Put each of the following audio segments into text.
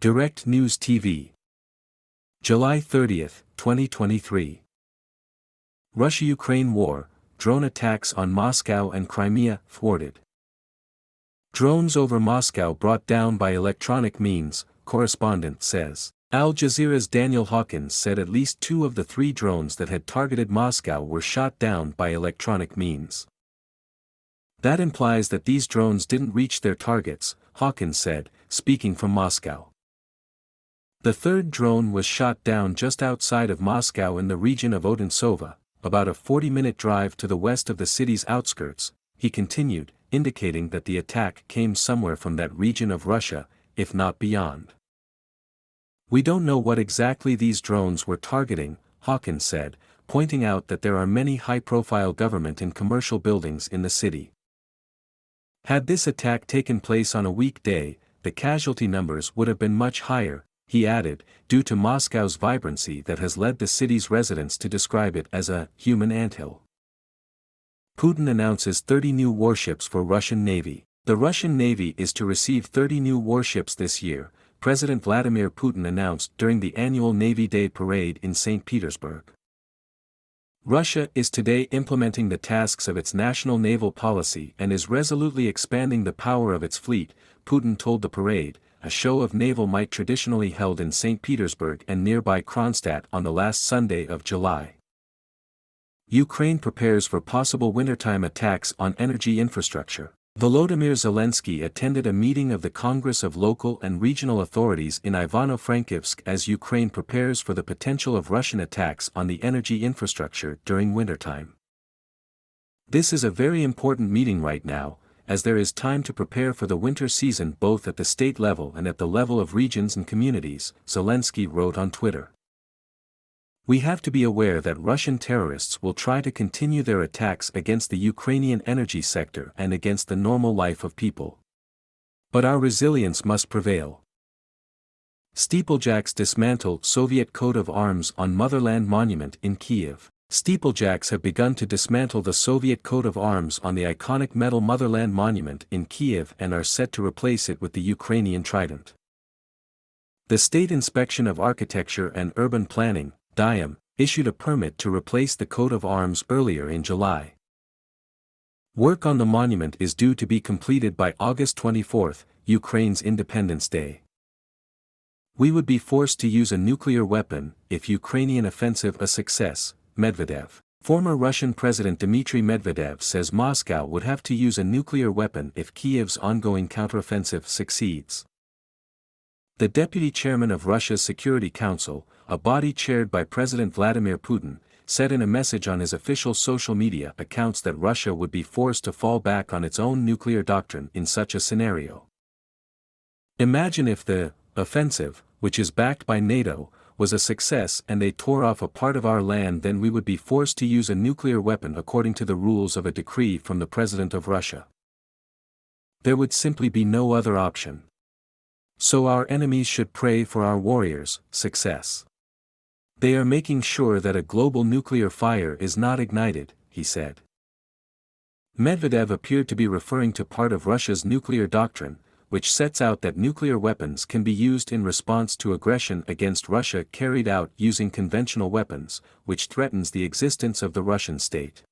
Direct News TV. July 30, 2023. Russia-Ukraine war, drone attacks on Moscow and Crimea, thwarted. Drones over Moscow brought down by electronic means, correspondent says. Al Jazeera's Daniel Hawkins said at least 2 of the 3 drones that had targeted Moscow were shot down by electronic means. That implies that these drones didn't reach their targets, Hawkins said, speaking from Moscow. The 3rd drone was shot down just outside of Moscow in the region of Odensova, about a 40-minute drive to the west of the city's outskirts, he continued, indicating that the attack came somewhere from that region of Russia, if not beyond. We don't know what exactly these drones were targeting, Hawkins said, pointing out that there are many high-profile government and commercial buildings in the city. Had this attack taken place on a weekday, the casualty numbers would have been much higher, he added, due to Moscow's vibrancy that has led the city's residents to describe it as a human anthill. Putin announces 30 new warships for Russian Navy. The Russian Navy is to receive 30 new warships this year, President Vladimir Putin announced during the annual Navy Day parade in St. Petersburg. Russia is today implementing the tasks of its national naval policy and is resolutely expanding the power of its fleet, Putin told the parade, a show of naval might traditionally held in St. Petersburg and nearby Kronstadt on the last Sunday of July. Ukraine prepares for possible wintertime attacks on energy infrastructure. Volodymyr Zelensky attended a meeting of the Congress of Local and Regional Authorities in Ivano-Frankivsk as Ukraine prepares for the potential of Russian attacks on the energy infrastructure during wintertime. This is a very important meeting right now, as there is time to prepare for the winter season both at the state level and at the level of regions and communities, Zelensky wrote on Twitter. We have to be aware that Russian terrorists will try to continue their attacks against the Ukrainian energy sector and against the normal life of people. But our resilience must prevail. Steeplejacks dismantle Soviet coat of arms on Motherland Monument in Kiev. Steeplejacks have begun to dismantle the Soviet coat of arms on the iconic metal Motherland Monument in Kiev and are set to replace it with the Ukrainian trident. The State Inspection of Architecture and Urban Planning, DIAM, issued a permit to replace the coat of arms earlier in July. Work on the monument is due to be completed by August 24, Ukraine's Independence Day. We would be forced to use a nuclear weapon if Ukrainian offensive a success, Medvedev. Former Russian President Dmitry Medvedev says Moscow would have to use a nuclear weapon if Kiev's ongoing counteroffensive succeeds. The deputy chairman of Russia's Security Council, a body chaired by President Vladimir Putin, said in a message on his official social media accounts that Russia would be forced to fall back on its own nuclear doctrine in such a scenario. Imagine if the offensive, which is backed by NATO, was a success and they tore off a part of our land, then we would be forced to use a nuclear weapon according to the rules of a decree from the President of Russia. There would simply be no other option. So our enemies should pray for our warriors' success. They are making sure that a global nuclear fire is not ignited, he said. Medvedev appeared to be referring to part of Russia's nuclear doctrine, which sets out that nuclear weapons can be used in response to aggression against Russia carried out using conventional weapons, which threatens the existence of the Russian state.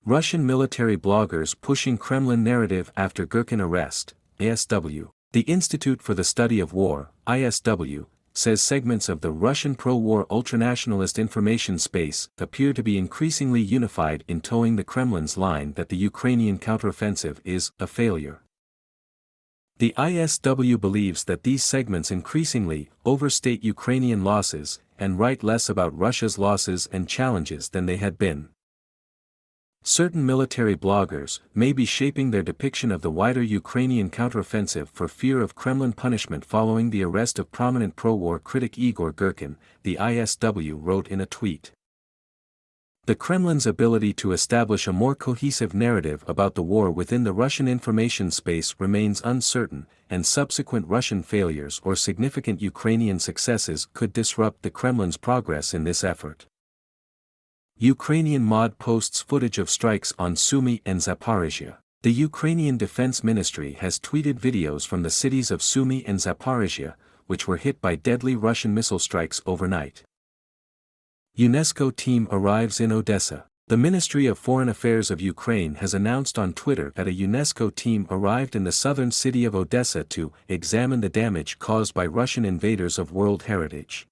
Russian military bloggers pushing Kremlin narrative after Gherkin arrest, ISW. The Institute for the Study of War, ISW, says segments of the Russian pro-war ultranationalist information space appear to be increasingly unified in towing the Kremlin's line that the Ukrainian counteroffensive is a failure. The ISW believes that these segments increasingly overstate Ukrainian losses and write less about Russia's losses and challenges than they had been. Certain military bloggers may be shaping their depiction of the wider Ukrainian counteroffensive for fear of Kremlin punishment following the arrest of prominent pro-war critic Igor Gherkin, the ISW wrote in a tweet. The Kremlin's ability to establish a more cohesive narrative about the war within the Russian information space remains uncertain, and subsequent Russian failures or significant Ukrainian successes could disrupt the Kremlin's progress in this effort. Ukrainian mod posts footage of strikes on Sumy and Zaporizhia. The Ukrainian Defense Ministry has tweeted videos from the cities of Sumy and Zaporizhia, which were hit by deadly Russian missile strikes overnight. UNESCO team arrives in Odessa. The Ministry of Foreign Affairs of Ukraine has announced on Twitter that a UNESCO team arrived in the southern city of Odessa to examine the damage caused by Russian invaders of World Heritage.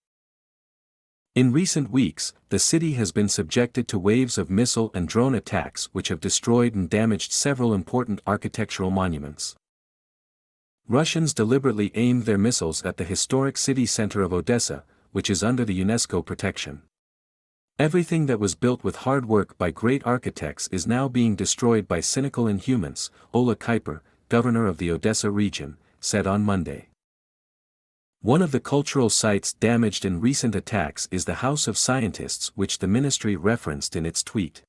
In recent weeks, the city has been subjected to waves of missile and drone attacks which have destroyed and damaged several important architectural monuments. Russians deliberately aimed their missiles at the historic city center of Odessa, which is under the UNESCO protection. Everything that was built with hard work by great architects is now being destroyed by cynical inhumans, Ola Kuiper, governor of the Odessa region, said on Monday. One of the cultural sites damaged in recent attacks is the House of Scientists, which the ministry referenced in its tweet.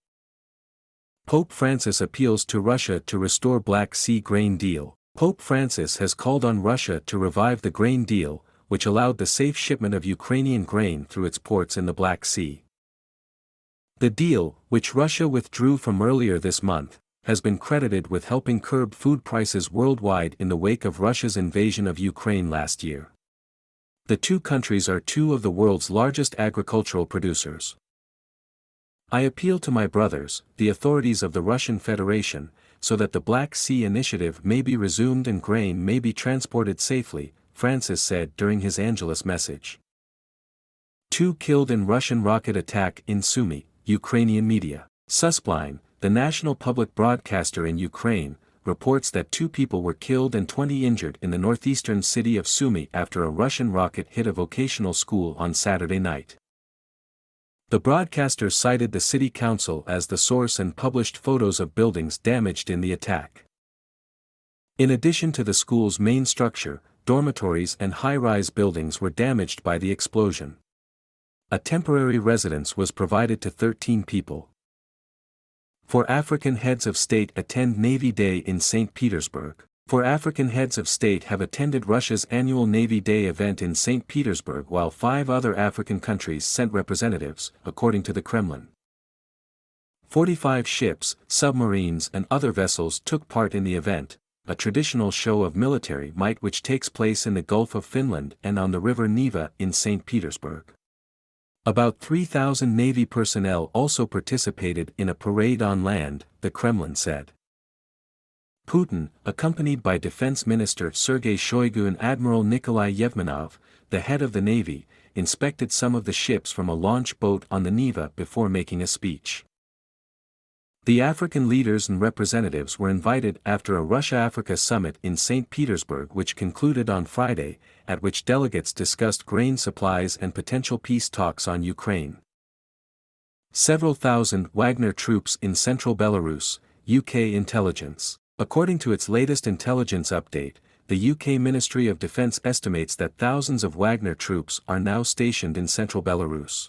Pope Francis appeals to Russia to restore Black Sea grain deal. Pope Francis has called on Russia to revive the grain deal, which allowed the safe shipment of Ukrainian grain through its ports in the Black Sea. The deal, which Russia withdrew from earlier this month, has been credited with helping curb food prices worldwide in the wake of Russia's invasion of Ukraine last year. The two countries are two of the world's largest agricultural producers. I appeal to my brothers, the authorities of the Russian Federation, so that the Black Sea Initiative may be resumed and grain may be transported safely, Francis said during his Angelus message. 2 killed in Russian rocket attack in Sumy, Ukrainian media. Suspline, the national public broadcaster in Ukraine, reports that 2 people were killed and 20 injured in the northeastern city of Sumy after a Russian rocket hit a vocational school on Saturday night. The broadcaster cited the city council as the source and published photos of buildings damaged in the attack. In addition to the school's main structure, dormitories and high-rise buildings were damaged by the explosion. A temporary residence was provided to 13 people. 4 African heads of state attend Navy Day in St. Petersburg. 4 African heads of state have attended Russia's annual Navy Day event in St. Petersburg, while 5 other African countries sent representatives, according to the Kremlin. 45 ships, submarines and other vessels took part in the event, a traditional show of military might which takes place in the Gulf of Finland and on the river Neva in St. Petersburg. About 3,000 Navy personnel also participated in a parade on land, the Kremlin said. Putin, accompanied by Defense Minister Sergei Shoigu and Admiral Nikolai Yevmenov, the head of the Navy, inspected some of the ships from a launch boat on the Neva before making a speech. The African leaders and representatives were invited after a Russia-Africa summit in St. Petersburg which concluded on Friday, at which delegates discussed grain supplies and potential peace talks on Ukraine. Several thousand Wagner troops in central Belarus, UK intelligence. According to its latest intelligence update, the UK Ministry of Defence estimates that thousands of Wagner troops are now stationed in central Belarus.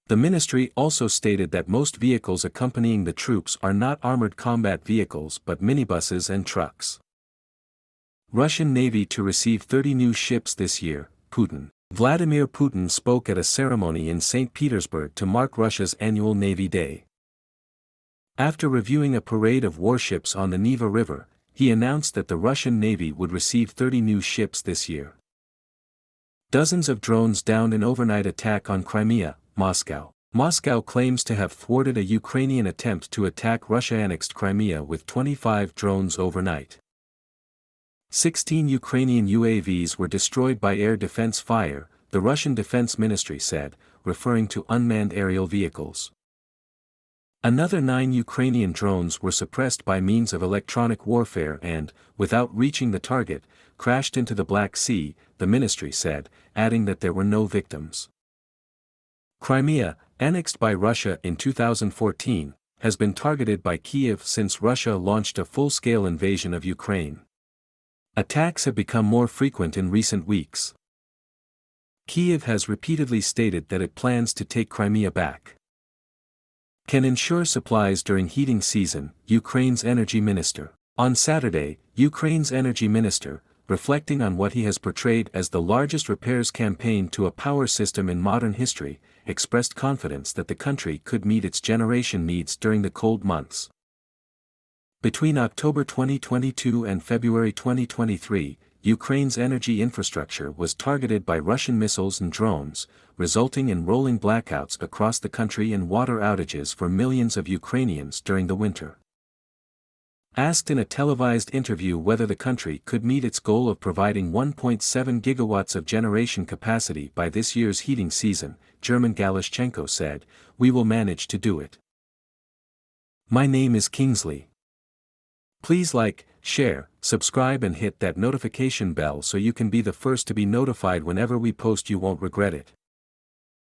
The ministry also stated that most vehicles accompanying the troops are not armored combat vehicles but minibuses and trucks. Russian Navy to receive 30 new ships this year, Putin. Vladimir Putin spoke at a ceremony in St. Petersburg to mark Russia's annual Navy Day. After reviewing a parade of warships on the Neva River, he announced that the Russian Navy would receive 30 new ships this year. Dozens of drones downed in overnight attack on Crimea, Moscow. Moscow claims to have thwarted a Ukrainian attempt to attack Russia-annexed Crimea with 25 drones overnight. 16 Ukrainian UAVs were destroyed by air defense fire, the Russian Defense Ministry said, referring to unmanned aerial vehicles. Another 9 Ukrainian drones were suppressed by means of electronic warfare and, without reaching the target, crashed into the Black Sea, the ministry said, adding that there were no victims. Crimea, annexed by Russia in 2014, has been targeted by Kiev since Russia launched a full-scale invasion of Ukraine. Attacks have become more frequent in recent weeks. Kiev has repeatedly stated that it plans to take Crimea back. Can ensure supplies during heating season, Ukraine's energy minister. On Saturday, Ukraine's energy minister, reflecting on what he has portrayed as the largest repairs campaign to a power system in modern history, expressed confidence that the country could meet its generation needs during the cold months. Between October 2022 and February 2023, Ukraine's energy infrastructure was targeted by Russian missiles and drones, resulting in rolling blackouts across the country and water outages for millions of Ukrainians during the winter. Asked in a televised interview whether the country could meet its goal of providing 1.7 gigawatts of generation capacity by this year's heating season, German Galashchenko said, "We will manage to do it. My name is Kingsley. Please like, share, subscribe and hit that notification bell so you can be the first to be notified whenever we post. You won't regret it."